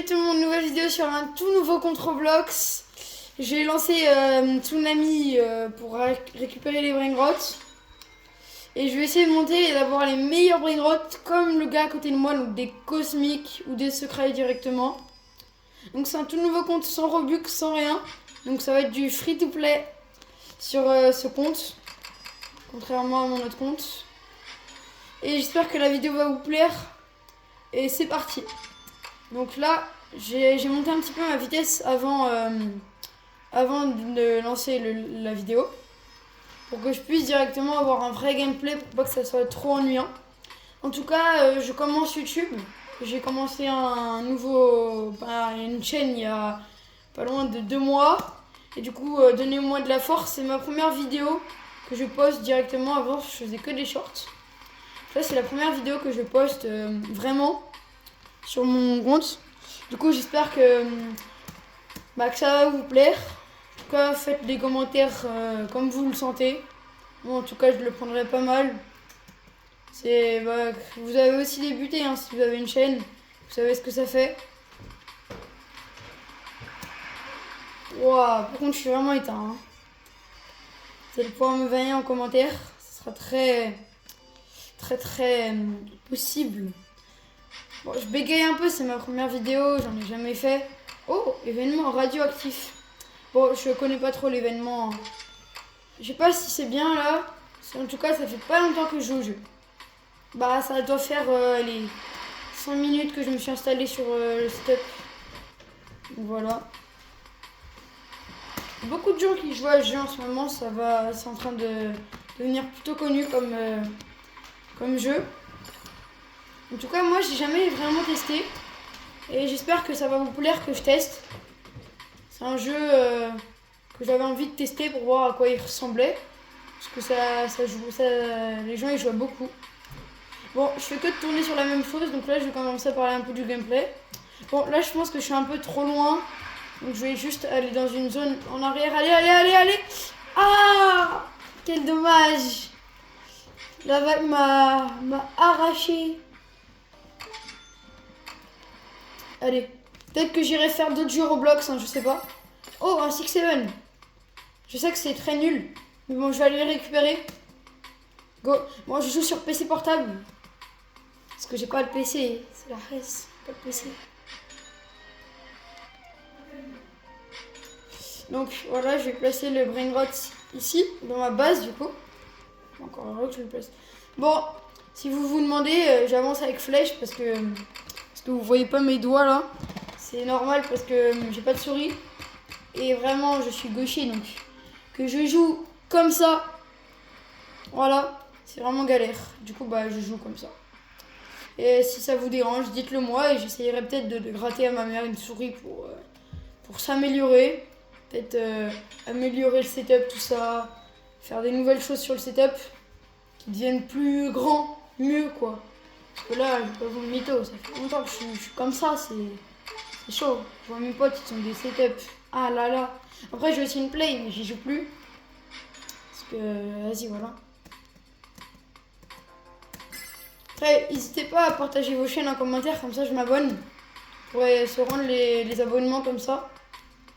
tout le monde, nouvelle vidéo sur un tout nouveau compte Roblox. J'ai lancé Tsunami pour récupérer les brainrots. Et je vais essayer de monter et d'avoir les meilleurs brainrots comme le gars à côté de moi, donc des cosmiques ou des secrets directement. Donc c'est un tout nouveau compte sans Robux, sans rien. Donc ça va être du free to play sur ce compte, contrairement à mon autre compte. Et j'espère que la vidéo va vous plaire. Et c'est parti. Donc là, j'ai monté un petit peu ma vitesse avant de lancer la vidéo. Pour que je puisse directement avoir un vrai gameplay pour pas que ça soit trop ennuyant. En tout cas, je commence YouTube. J'ai commencé une chaîne il y a pas loin de 2 mois. Et du coup, donnez-moi de la force. C'est ma première vidéo que je poste directement. Avant, je faisais que des shorts. Là, c'est la première vidéo que je poste vraiment sur mon compte. Du coup, j'espère que ça va vous plaire. En tout cas, faites des commentaires comme vous le sentez. Moi, en tout cas, je le prendrai pas mal. Vous avez aussi débuté, hein, si vous avez une chaîne. Vous savez ce que ça fait. Waouh, par contre, je suis vraiment éteint. Hein. Vous allez pouvoir me vanner en commentaire. Ce sera très possible. Bon, je bégaye un peu, c'est ma première vidéo, j'en ai jamais fait. Oh, événement radioactif. Bon, je connais pas trop l'événement. Je sais pas si c'est bien là. En tout cas, ça fait pas longtemps que je joue au jeu. Bah, ça doit faire les 5 minutes que je me suis installé sur le setup. Donc voilà. Beaucoup de gens qui jouent à ce jeu en ce moment, c'est en train de devenir plutôt connu comme jeu. En tout cas, moi, j'ai jamais vraiment testé. Et j'espère que ça va vous plaire que je teste. C'est un jeu que j'avais envie de tester pour voir à quoi il ressemblait. Parce que les gens y jouent beaucoup. Bon, je fais que de tourner sur la même chose. Donc là, je vais commencer à parler un peu du gameplay. Bon, là, je pense que je suis un peu trop loin. Donc je vais juste aller dans une zone en arrière. Allez. Ah, quel dommage. La vague m'a arraché. Allez, peut-être que j'irai faire d'autres jeux Roblox, hein, je sais pas. Oh, un 6-7. Je sais que c'est très nul, mais bon, je vais aller les récupérer. Go. Moi, je joue sur PC portable. Parce que j'ai pas le PC, c'est la res, pas le PC. Donc voilà, je vais placer le brainrot ici, dans ma base du coup. Encore heureux que je le place. Bon, si vous vous demandez, j'avance avec flèche parce que vous voyez pas mes doigts là. C'est normal parce que j'ai pas de souris. Et vraiment, je suis gaucher donc que je joue comme ça. Voilà, c'est vraiment galère. Du coup, je joue comme ça. Et si ça vous dérange, dites-le moi et j'essayerai peut-être de gratter à ma mère une souris pour s'améliorer. Peut-être améliorer le setup, tout ça. Faire des nouvelles choses sur le setup qui deviennent plus grands, mieux quoi. Parce que là, je vais pas vous le mytho, ça fait longtemps que je suis comme ça, c'est chaud. Je vois mes potes, ils sont des setups. Ah là là. Après, j'ai aussi une play, mais j'y joue plus. Parce que, vas-y, voilà. Après, n'hésitez pas à partager vos chaînes en commentaire, comme ça je m'abonne. Vous pourrez se rendre les abonnements comme ça.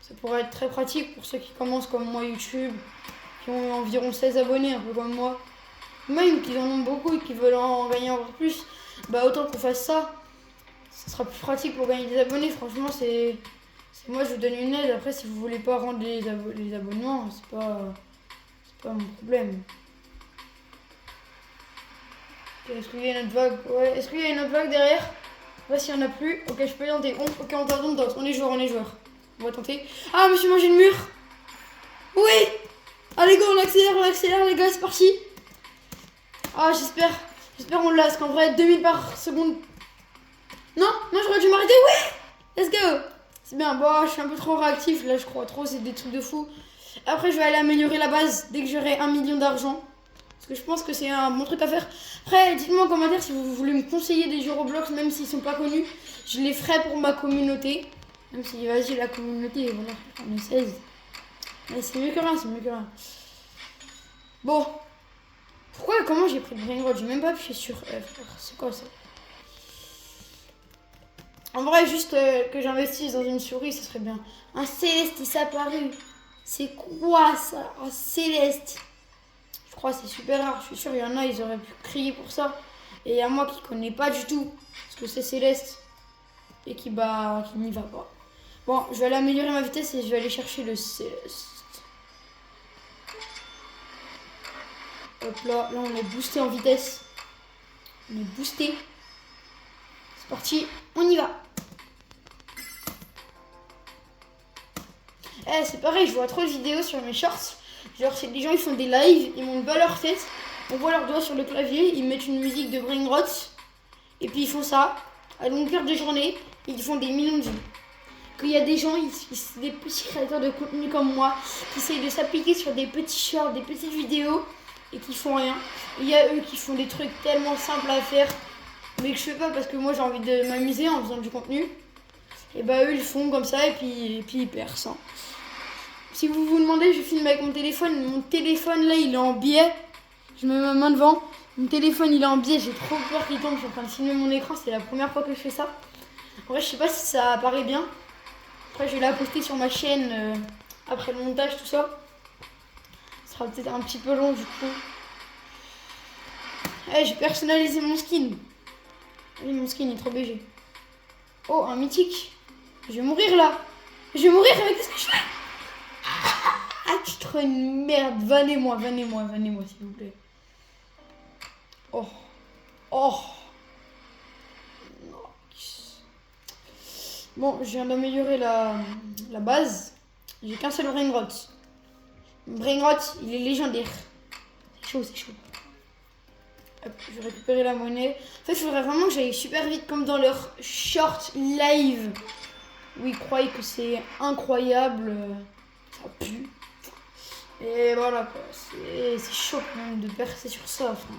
Ça pourrait être très pratique pour ceux qui commencent comme moi YouTube, qui ont environ 16 abonnés, un peu comme moi. Même qui en ont beaucoup et qui veulent en gagner encore plus. Autant qu'on fasse ça. Ça sera plus pratique pour gagner des abonnés. Franchement, c'est moi, je vous donne une aide. Après, si vous voulez pas rendre les abonnements, c'est pas mon problème. Est-ce qu'il y a une autre vague? Ouais. Est-ce qu'il y a une autre vague derrière? Ouais, s'il n'y en a plus. Ok, je peux tenter. Ok, on tente. On est joueur. On va tenter. Ah, je me suis mangé le mur. Oui. Allez, go, on accélère, les gars, c'est parti. Ah, j'espère on l'a, parce qu'en vrai, 2000 par seconde. Non, j'aurais dû m'arrêter, oui. Let's go. C'est bien, je suis un peu trop réactif, là, je crois trop, c'est des trucs de fou. Après, je vais aller améliorer la base dès que j'aurai 1 million d'argent. Parce que je pense que c'est un bon truc à faire. Après, dites-moi en commentaire si vous voulez me conseiller des jeux Roblox, même s'ils sont pas connus. Je les ferai pour ma communauté. Même si, vas-y, la communauté, voilà, on est 16. Mais c'est mieux que rien, Bon. Comment j'ai pris le brainrot? J'ai même pas appuyé sur F. C'est quoi ça? En vrai, juste que j'investisse dans une souris, ça serait bien. Un Céleste, il s'est apparu. C'est quoi ça? Un Céleste. Je crois que c'est super rare. Je suis sûr, il y en a, ils auraient pu crier pour ça. Et il y a moi qui connais pas du tout ce que c'est Céleste. Et qui n'y va pas. Bon, je vais aller améliorer ma vitesse et je vais aller chercher le Céleste. Hop là, là on est boosté en vitesse. On est boosté. C'est parti, on y va. Eh, c'est pareil, je vois trop de vidéos sur mes shorts. Genre, c'est des gens, ils font des lives, ils montent pas leur tête. On voit leurs doigts sur le clavier, ils mettent une musique de Brainrot. Et puis ils font ça, à longueur de journée, ils font des millions de vues. Qu'il y a des gens, des petits créateurs de contenu comme moi, qui essayent de s'appliquer sur des petits shorts, des petites vidéos, et qui font rien. Et il y a eux qui font des trucs tellement simples à faire, mais que je fais pas parce que moi j'ai envie de m'amuser en faisant du contenu. Et bah eux ils font comme ça et puis ils percent. Hein. Si vous vous demandez, je filme avec mon téléphone. Mon téléphone là il est en biais. Je mets ma main devant. Mon téléphone il est en biais, j'ai trop peur qu'il tombe. Je suis en train de filmer mon écran, c'est la première fois que je fais ça. En vrai je sais pas si ça apparaît bien. Après je vais la poster sur ma chaîne après le montage tout ça. Ce sera peut-être un petit peu long du coup. Eh, j'ai personnalisé mon skin. Oui, mon skin est trop BG. Oh, un mythique. Je vais mourir là. Je vais mourir, mais qu'est-ce que je fais? Ah, tu te rends une merde. Vannez-moi, s'il vous plaît. Oh. Oh. Bon, je viens d'améliorer la base. J'ai qu'un seul Brainrot. Brainrot, il est légendaire. C'est chaud, c'est chaud. Hop, je vais récupérer la monnaie. En fait, il faudrait vraiment que j'aille super vite comme dans leur short live. Où ils croient que c'est incroyable. Ça pue. Et voilà quoi. C'est chaud quand même de percer sur ça. Enfin...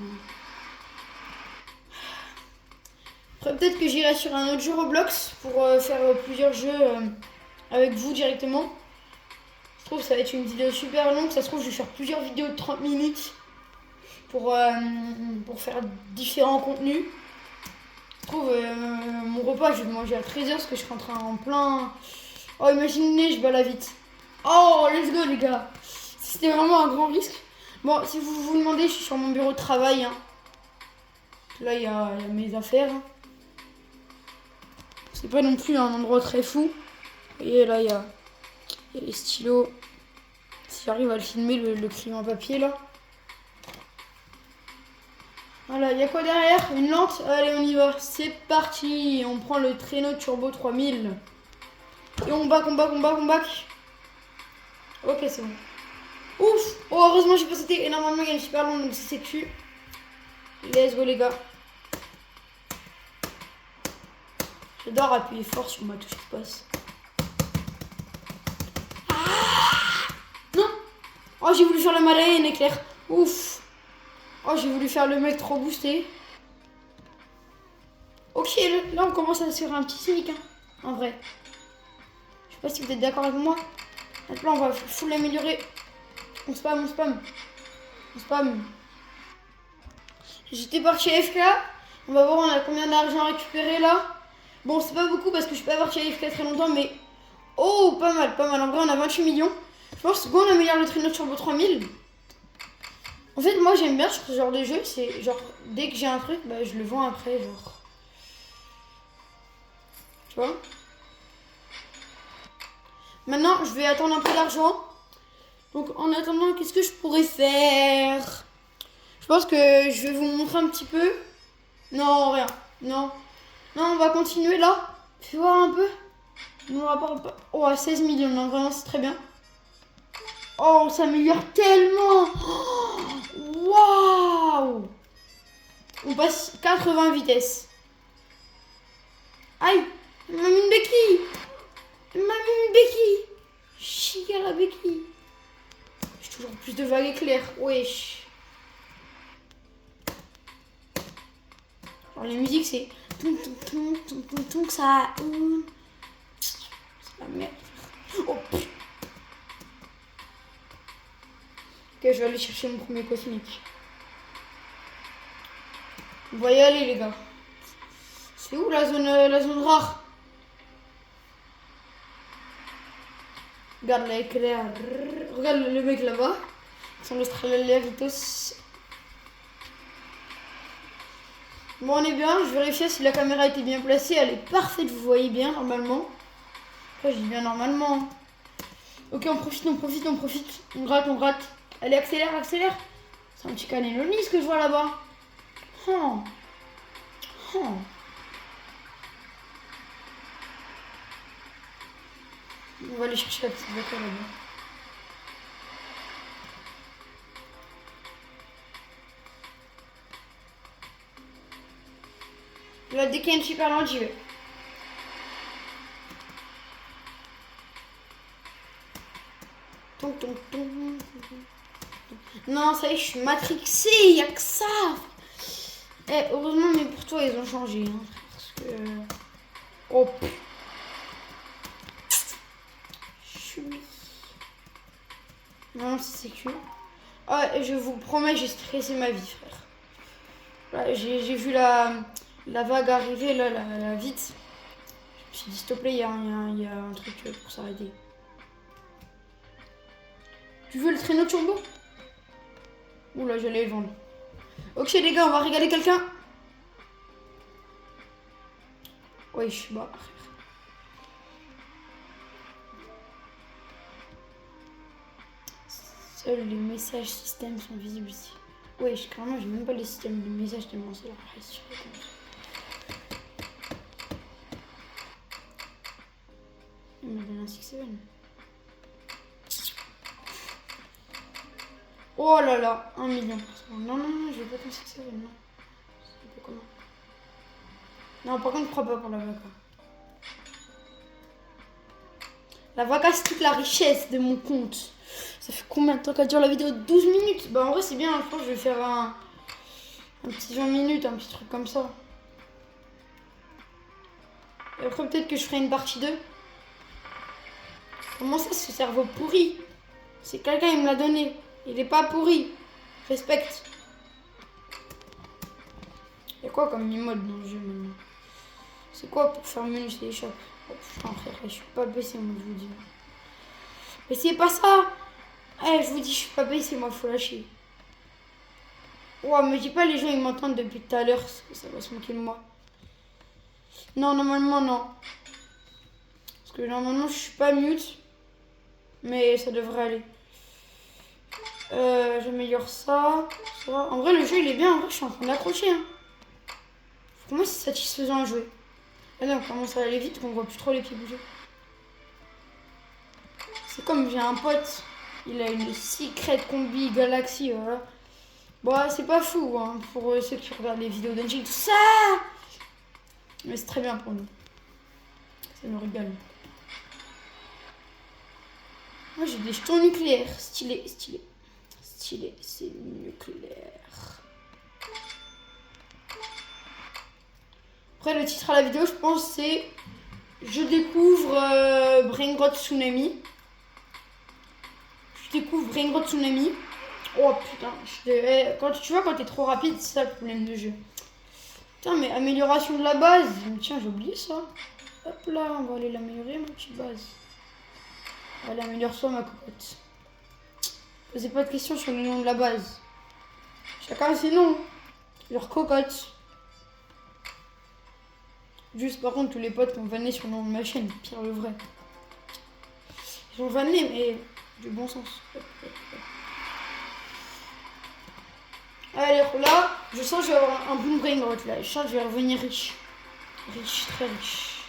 Après, peut-être que j'irai sur un autre jeu Roblox pour faire plusieurs jeux avec vous directement. Je trouve que ça va être une vidéo super longue. Ça se trouve, je vais faire plusieurs vidéos de 30 minutes. Pour faire différents contenus. Je trouve mon repas, je vais le manger à 13h parce que je suis en plein... Oh, imaginez, je bats la vite. Oh, let's go les gars. C'était vraiment un grand risque. Bon, si vous vous demandez, je suis sur mon bureau de travail. Hein. Là, il y a mes affaires. C'est pas non plus un endroit très fou. Vous voyez, là, il y a les stylos. Si j'arrive à le filmer, le crayon papier, là. Voilà, il y a quoi derrière? Une lente? Allez, on y va. C'est parti. On prend le traîneau Turbo 3000. Et on back. Ok, c'est bon. Ouf! Oh, heureusement, j'ai pas sauté. Et normalement, il y a une super longue, donc c'est cul. Let's go, les gars. J'adore appuyer fort sur ma touche de passe. Ah! Non! Oh, j'ai voulu faire le malin et un éclair. Ouf! Oh, j'ai voulu faire le mec trop boosté. Ok, là on commence à se faire un petit sneak, hein, en vrai. Je sais pas si vous êtes d'accord avec moi. Donc là on va full l'améliorer. On spam. J'étais parti AFK. On va voir on a combien d'argent à récupérer là. Bon, c'est pas beaucoup parce que je suis pas parti AFK très longtemps, mais... Oh, pas mal. En vrai, on a 28 millions. Je pense qu'on améliore le traîneau Turbo 3000. En fait, moi j'aime bien ce genre de jeu, c'est genre dès que j'ai un truc, bah je le vends après, genre. Tu vois? Maintenant, je vais attendre un peu d'argent. Donc en attendant, qu'est-ce que je pourrais faire? Je pense que je vais vous montrer un petit peu. Non, rien. Non, on va continuer là. Fais voir un peu. Mon rapport. Oh, à 16 millions, non, vraiment, c'est très bien. Oh, on s'améliore tellement. Waouh! On passe 80 vitesses. Aïe! Elle m'a mis une béquille! Chica la béquille! J'ai toujours plus de vagues éclairs. Wesh! Alors, les musiques, c'est. Ça. C'est la merde. Oh putain! Ok, je vais aller chercher mon premier cosmique. On va y aller, les gars. C'est où la zone rare? Regarde l'éclair. Regarde le mec là-bas. Son Australoritos. Bon, on est bien. Je vérifie si la caméra était bien placée. Elle est parfaite, vous voyez bien normalement. Après, je dis bien normalement. Ok, on profite. On gratte. Allez, accélère. C'est un petit cannelloni ce que je vois là-bas. Oh. On va aller chercher la petite voiture là-bas. Là, dès qu'il y a une super lente, j'y vais. Non, ça y est, je suis matrixée, il n'y a que ça. Eh, heureusement, mais pour toi, ils ont changé. Hein, parce que... Oh, non, c'est que... Ah, je vous promets, j'ai stressé ma vie, frère. Là, j'ai vu la vague arriver, là, la vite. Je me suis dit, s'il te plaît, il y a un truc pour s'arrêter. Tu veux le traîneau turbo? Oula, j'allais le vendre. Ok, les gars, on va régaler quelqu'un. Oui, je suis bas. Seuls les messages système sont visibles ici. Ouais, carrément, j'ai même pas les systèmes de messages tellement c'est la presse. Il m'a donné un 6-7. Oh là là, 1 million. Non, je veux pas ton 6-7, non. C'est pas comment. Non, par contre, je crois pas pour la vaca. La vaca, c'est toute la richesse de mon compte. Ça fait combien de temps qu'elle dure la vidéo? 12 minutes. Bah en vrai c'est bien, je pense que je vais faire un petit 20 minutes, un petit truc comme ça. Et après peut-être que je ferai une partie 2. Comment ça, ce cerveau pourri? C'est quelqu'un, il me l'a donné. Il est pas pourri. Respecte. Il y a quoi comme mode dans le jeu maintenant? C'est quoi pour faire menu chez les shops? Oh putain frère, je suis pas baissé moi je vous dis. Mais c'est pas ça. Eh, je vous dis, je suis pas baissé, moi, faut lâcher. Ouah, mais dis pas, les gens, ils m'entendent depuis tout à l'heure, ça va se moquer de moi. Non, normalement, non. Parce que normalement, je suis pas mute. Mais ça devrait aller. J'améliore ça. En vrai, le jeu, il est bien. En vrai, je suis en train d'accrocher. Hein. Pour moi, c'est satisfaisant à jouer. Et là, on commence à aller vite, qu'on voit plus trop les pieds bouger. C'est comme j'ai un pote. Il a une Secret Combi Galaxy, voilà. Bon, c'est pas fou, hein, pour ceux qui regardent les vidéos d'Engine, tout ça. Mais c'est très bien pour nous. Ça nous régale. Moi, j'ai des jetons nucléaires. Stylé, c'est nucléaire. Après, le titre à la vidéo, je pense, c'est Je découvre Brainrot Tsunami. Tsunami. Oh putain, quand tu vois, quand t'es trop rapide, c'est ça le problème de jeu. Putain, mais amélioration de la base. Tiens, j'ai oublié ça. Hop là, on va aller l'améliorer, ma petite base. Allez, améliore-toi, ma cocotte. Posez pas de questions sur le nom de la base. Chacun a ses noms. Leur cocotte. Juste par contre, tous les potes qui ont vanné sur le nom de ma chaîne, pire le vrai. Ils ont vanné, mais du bon sens. Alors là, je sens que je vais avoir un bon brain rot là. Je sens que je vais revenir riche. Riche, très riche.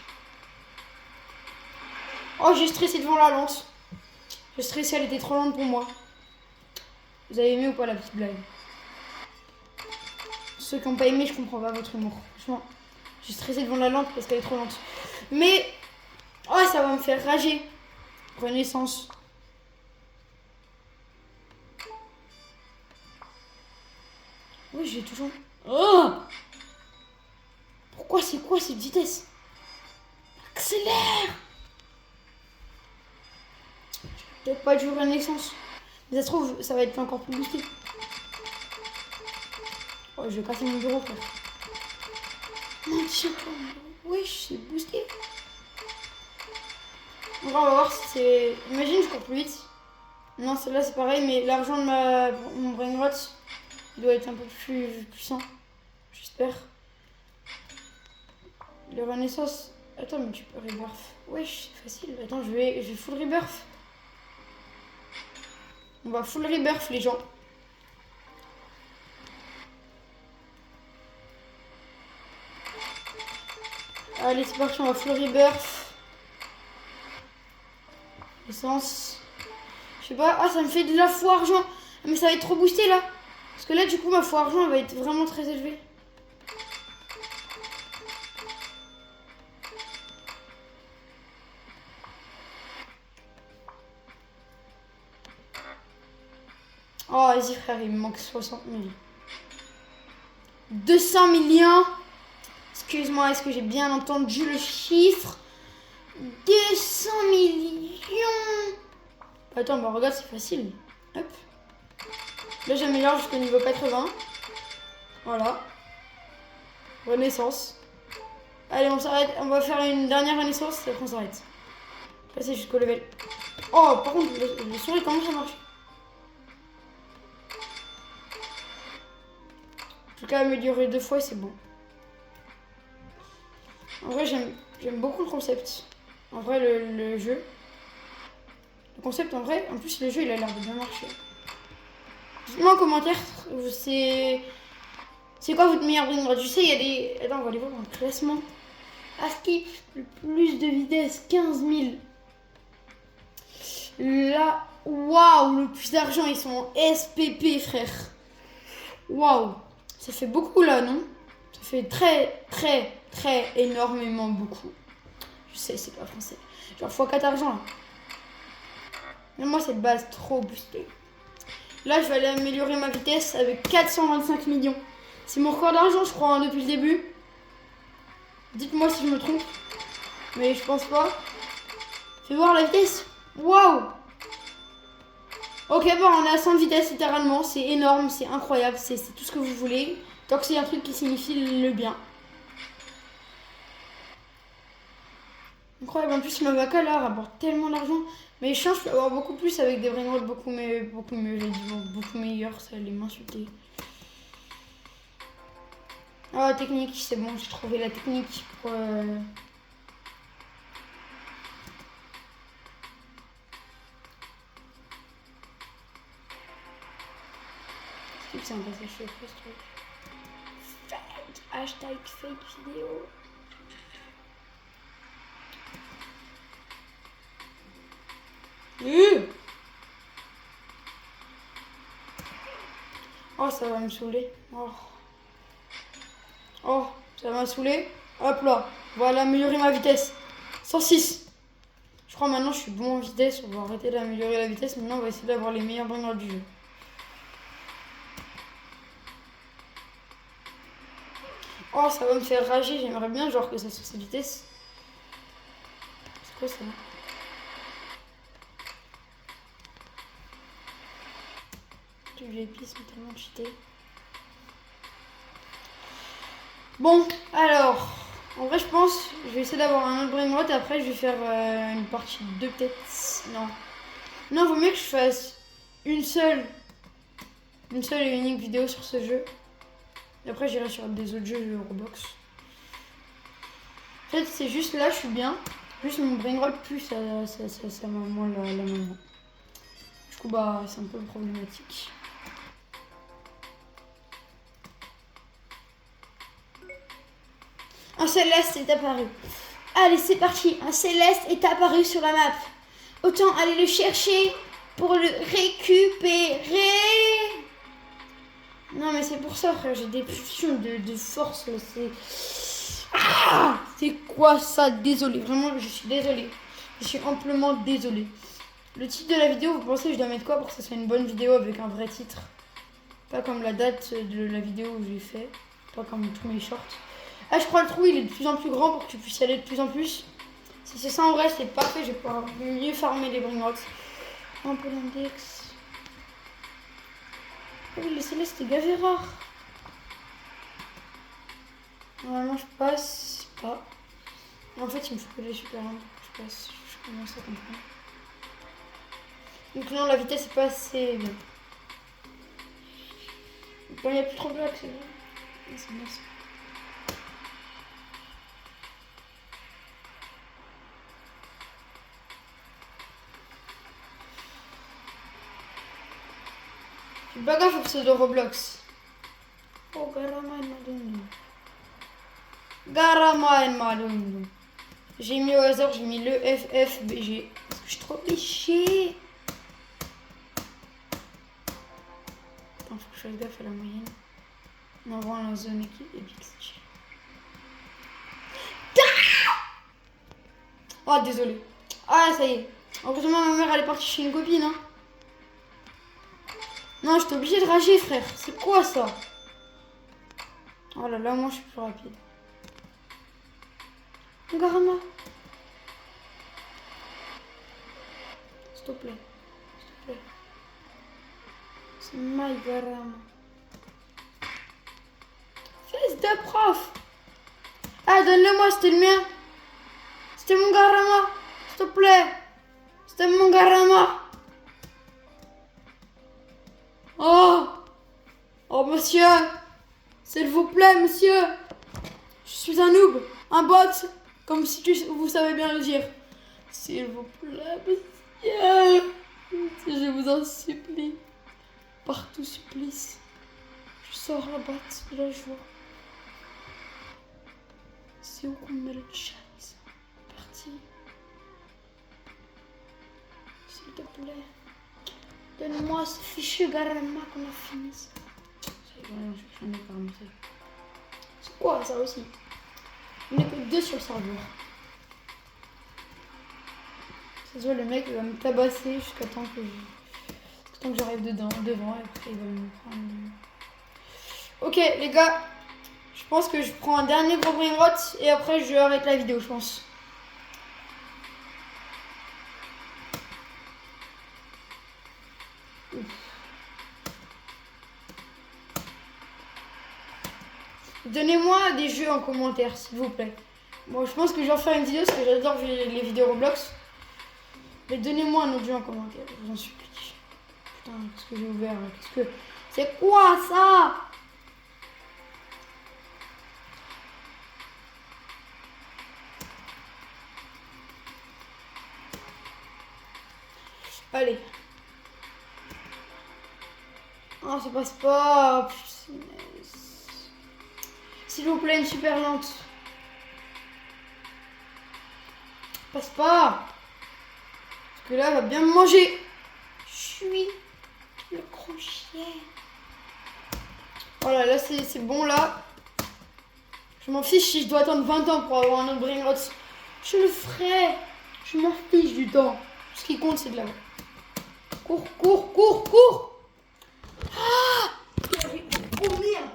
Oh, j'ai stressé devant la lente. J'ai stressé, elle était trop lente pour moi. Vous avez aimé ou pas la petite blague? Ceux qui n'ont pas aimé, je comprends pas votre humour. Franchement, j'ai stressé devant la lente parce qu'elle est trop lente. Mais, oh, ça va me faire rager. Renaissance. Oui, j'ai toujours... Oh! Pourquoi c'est quoi cette vitesse? Accélère! Peut-être pas du Renaissance. Mais ça se trouve, ça va être encore plus boosté. Oh, je vais casser mon bureau, frère. Non, tiens, wesh, c'est boosté. On va voir si c'est... Imagine, je cours plus vite. Non, celle-là, c'est pareil, mais l'argent de mon brain rot, il doit être un peu plus puissant. J'espère. Le renaissance... Attends, mais tu peux rebirth. Wesh, c'est facile. Attends, je vais full rebirth. On va full rebirth, les gens. Allez, c'est parti, on va full rebirth. Essence. Je sais pas. Ah, ça me fait de la foi argent. Mais ça va être trop boosté là. Parce que là, du coup, ma foi argent elle va être vraiment très élevée. Oh, vas-y, frère, il me manque 60 000. 200 millions. Excuse-moi, est-ce que j'ai bien entendu le chiffre? 200 millions. Attends, bah regarde, c'est facile. Hop. Là, j'améliore jusqu'au niveau 80. Voilà. Renaissance. Allez, on s'arrête. On va faire une dernière renaissance et après on s'arrête. Passer jusqu'au level. Oh, par contre, le souris, comment ça marche? Je vais améliorer 2 fois et c'est bon. En vrai, j'aime beaucoup le concept. En vrai, le jeu. Le concept, en vrai, en plus, le jeu, il a l'air de bien marcher. Dites-moi en commentaire, c'est quoi votre meilleur brain rot? Tu sais, il y a des... Attends, on va aller voir dans le classement. Askip, le plus de vitesse, 15 000. Là, waouh, le plus d'argent, ils sont en SPP, frère. Waouh, ça fait beaucoup là, non? Ça fait très énormément beaucoup. Je sais, c'est pas français. Genre x4 argent là. Mais moi, cette base trop boostée. Là, je vais aller améliorer ma vitesse avec 425 millions. C'est mon record d'argent, je crois, hein, depuis le début. Dites-moi si je me trompe. Mais je pense pas. Fais voir la vitesse. Waouh. Ok, bon, on est à 100 vitesse littéralement. C'est énorme, c'est incroyable. C'est tout ce que vous voulez. Tant que c'est un truc qui signifie le bien. Incroyable. En plus, ma vaca là rapporte tellement d'argent. Mais je pense que je peux avoir beaucoup plus avec des brain rots beaucoup mieux. J'ai dit beaucoup meilleurs. Ça allait m'insulter. Ah, technique, c'est bon, j'ai trouvé la technique pour... C'est un passage chez ce truc. Fake, hashtag fake vidéo. Oh, ça va me saouler. Oh, ça m'a saoulé. Hop là, voilà, améliorer ma vitesse. 106. Je crois maintenant je suis bon en vitesse. On va arrêter d'améliorer la vitesse. Maintenant on va essayer d'avoir les meilleurs brain rots du jeu. Oh, ça va me faire rager. J'aimerais bien genre que ça soit cette vitesse. C'est quoi ça? Du VIP sont tellement cheatés. Bon, alors, en vrai, je pense, je vais essayer d'avoir un autre brain rot et après, je vais faire une partie 2 peut-être. Non, vaut mieux que je fasse une seule et unique vidéo sur ce jeu. Et après, j'irai sur des autres jeux Roblox. En fait, c'est juste là, je suis bien. Juste mon brain rot, plus ça m'a moins la maman. Du coup, bah, c'est un peu problématique. Un céleste est apparu. Allez, c'est parti. Un céleste est apparu sur la map. Autant aller le chercher pour le récupérer. Non, mais c'est pour ça, frère. J'ai des pulsions de force. C'est quoi ça? Désolé. Vraiment, je suis désolée. Je suis amplement désolée. Le titre de la vidéo, vous pensez que je dois mettre quoi pour que ce soit une bonne vidéo avec un vrai titre? Pas comme la date de la vidéo où j'ai fait. Pas comme tous mes shorts. Ah, je crois le trou il est de plus en plus grand pour que tu puisses y aller de plus en plus. Si c'est ça en vrai, c'est parfait. Je vais pouvoir mieux farmer les brain rots. Un peu l'index. Oh, le céleste est gavé rare. Normalement, je passe pas. En fait, il me faut que les super 1 pour que je passe. Je Comment ça comprend. Donc non, la vitesse est pas assez bien. Bon, il n'y a plus trop de blocs, c'est vrai. C'est bien ça. Fais pas gaffe au pseudo Roblox. Oh, Garama et Madundu. Garama et Madundu. J'ai mis au hasard, j'ai mis le FFBG. Parce que je suis trop cliché. Attends, faut que je fasse gaffe à la moyenne. On envoie la zone équipe et Pixie. Oh, désolé. Ah, ça y est. Heureusement, ma mère, elle est partie chez une copine, hein. Non, j'étais obligée de rager, frère. C'est quoi ça? Oh là là, moi, je suis plus rapide. Garama. S'il te plaît. S'il te plaît. C'est my Garama. Fils de prof. Ah, donne-le-moi, c'était le mien. C'était mon Garama. S'il te plaît. C'était mon Garama. Oh. Oh, monsieur. S'il vous plaît, monsieur. Je suis un noob. Un bot. Comme si vous savez bien le dire. S'il vous plaît, monsieur. Je vous en supplie. Partout supplice. Je sors la batte de la joie. C'est où qu'on met le chat? Parti. S'il te plaît. Donne-moi ce fichu Garama qu'on a fini. J'en ai pas remonté. C'est quoi ça aussi? On n'est que 2 sur le serveur. Ça se voit, le mec va me tabasser jusqu'à temps que j'arrive devant et après il va me prendre. Ok les gars, je pense que je prends un dernier gros brain rot et après je arrête la vidéo, je pense. Donnez-moi des jeux en commentaire, s'il vous plaît. Bon, je pense que je vais en faire une vidéo parce que j'adore les vidéos Roblox. Mais donnez-moi un autre jeu en commentaire, je vous en supplie. Putain, qu'est-ce que j'ai ouvert là? Qu'est-ce que... C'est quoi ça? Allez. Oh, ça passe pas. S'il vous plaît, une super lente. Passe pas. Parce que là, elle va bien me manger. Je suis le crochet. Voilà, là, c'est bon, là. Je m'en fiche si je dois attendre 20 ans pour avoir un autre brain rot. Je le ferai. Je m'en fiche du temps. Ce qui compte, c'est de la... Cours, cours, cours, cours. Ah, oh merde.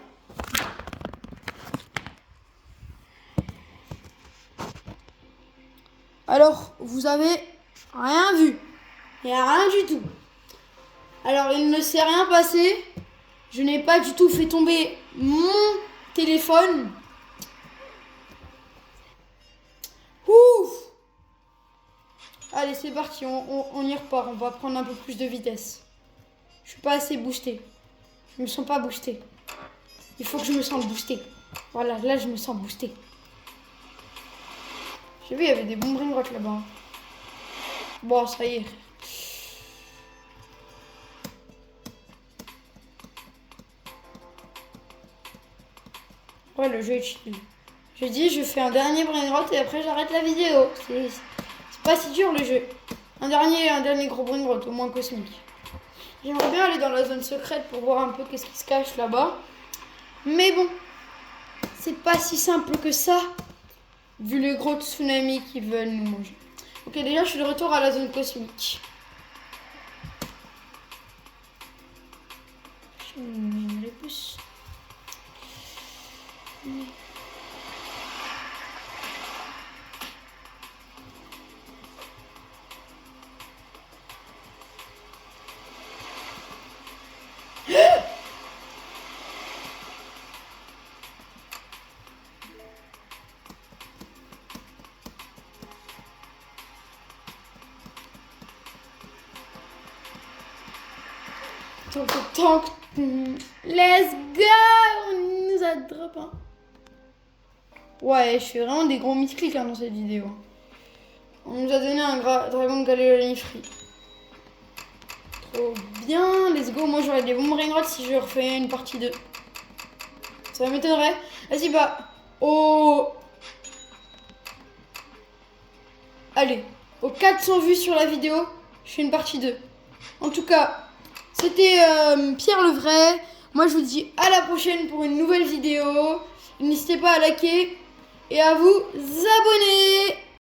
Alors, vous avez rien vu. Il n'y a rien du tout. Alors, il ne s'est rien passé. Je n'ai pas du tout fait tomber mon téléphone. Ouf. Allez, c'est parti. On y repart. On va prendre un peu plus de vitesse. Je suis pas assez boosté. Je me sens pas boosté. Il faut que je me sente boosté. Voilà, là, je me sens boosté. J'ai vu, il y avait des bons brain rot là-bas. Bon, ça y est. Ouais, le jeu est chill. J'ai dit, je fais un dernier brain rot et après j'arrête la vidéo. C'est pas si dur le jeu. Un dernier gros brain rot, au moins cosmique. J'aimerais bien aller dans la zone secrète pour voir un peu qu'est-ce qui se cache là-bas. Mais bon, c'est pas si simple que ça, vu les gros tsunamis qui veulent nous manger. Ok, déjà je suis de retour à la zone cosmique. Je mets les puces. Tank. Let's go! On nous a drop un. Ouais, je fais vraiment des gros misclics dans cette vidéo. On nous a donné un dragon de Galilée free. Trop bien, let's go. Moi j'aurais des bons brain si je refais une partie 2. Ça m'étonnerait. Vas-y, bah. Oh. Allez, aux 400 vues sur la vidéo, je fais une partie 2. En tout cas, c'était Pierre le Vrai. Moi je vous dis à la prochaine pour une nouvelle vidéo. N'hésitez pas à liker et à vous abonner.